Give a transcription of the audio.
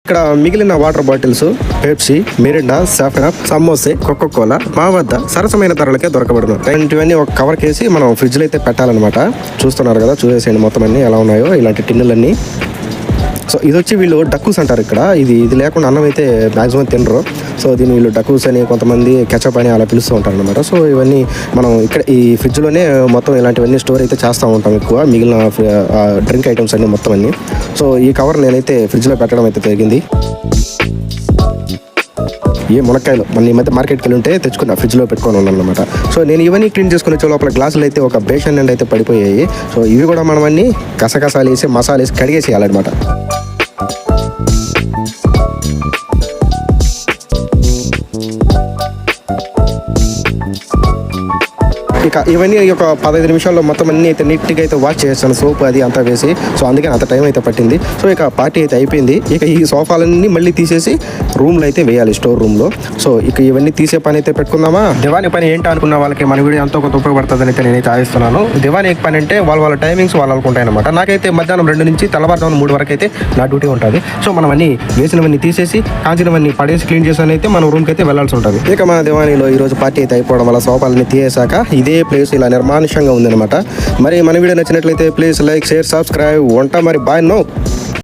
ఇక్కడ మిగిలిన water bottles, Pepsi, Mirinda, saffron, సమోసే, కోకో కోలా మా వద్ద సరసమైన ధరలకే దొరకబడును. ఇవన్నీ ఒక కవర్ కేసి మనం ఫ్రిడ్జ్ లో అయితే పెట్టాలన్నమాట. చూస్తున్నారు కదా, చూసేయండి మొత్తం అన్ని ఎలా ఉన్నాయో ఇలాంటి టిన్నులన్నీ. సో ఇది వచ్చి వీళ్ళు డక్కూస్ అంటారు ఇక్కడ. ఇది లేకుండా అన్నం అయితే మ్యాక్సిమం తినరు. సో దీన్ని వీళ్ళు డక్కూస్ అని, కొంతమంది కెచప్ అని అలా పిలుస్తూ ఉంటారు అనమాట. సో ఇవన్నీ మనం ఇక్కడ ఈ ఫ్రిడ్జ్లోనే మొత్తం ఇలాంటివన్నీ స్టోర్ అయితే చేస్తూ ఉంటాం ఎక్కువ, మిగిలిన డ్రింక్ ఐటమ్స్ అన్ని మొత్తం అన్ని. సో ఈ కవర్ నేనైతే ఫ్రిడ్జ్లో పెట్టడం అయితే జరిగింది. ఏ మునక్కాయలు మన ఈ మధ్య మార్కెట్కి వెళ్ళి ఉంటే తెచ్చుకున్నా, ఫ్రిడ్జ్లో పెట్టుకొని ఉన్నాను అనమాట. సో నేను ఇవన్నీ క్లీన్ చేసుకుని వచ్చే లోపల గ్లాసులు అయితే ఒక బేషన్ నిండా అయితే పడిపోయాయి. సో ఇవి కూడా మనం అన్ని కసకసాలు వేసి మసాలా వేసి కడిగేసేయాలన్నమాట. ఇక ఇవన్నీ ఒక 15 నిమిషాల్లో మొత్తం అన్ని అయితే నీట్గా అయితే వాష్ చేస్తాను, సోప్ అది అంతా వేసి. సో అందుకని అంత టైం అయితే పట్టింది. సో ఇక పార్టీ అయితే అయిపోయింది. ఇక ఈ సోఫాలన్నీ మళ్ళీ తీసేసి రూమ్లో అయితే వేయాలి, స్టోర్ రూమ్లో. సో ఇక ఇవన్నీ తీసే పని అయితే పెట్టుకుందామా. దివానీ పని ఏంటి అనుకున్న వాళ్ళకి మన వీడియో ఎంతో కొంత ఉపయోగపడుతుందని అయితే నేనైతే ఆశిస్తున్నాను. దివానీ పని అంటే వాళ్ళ టైమింగ్స్ వాళ్ళకు ఉంటాయి అనమాట. నాకైతే మధ్యాహ్నం 2 నుంచి తెల్లవారుజామున 3 వరకు అయితే నా డ్యూటీ ఉంటుంది. సో మనం అన్ని వేసినవన్నీ తీసేసి, కాంచినవన్నీ పడేసి క్లీన్ చేసి అయితే మన రూమ్కి అయితే వెళ్ళాల్సి ఉంటుంది. ఇక మన దివానీలో ఈరోజు పార్టీ అయితే అయిపోవడం వల్ల సోఫాలన్నీ తీసేసాక ఇదే ప్లేస్ ఇలా నిర్మానుష్యంగా ఉందన్నమాట. మరి మన వీడియో నచ్చినట్లయితే ప్లీజ్ లైక్, షేర్, సబ్స్క్రైబ్. ఉంటా మరి, బాయ్ నో.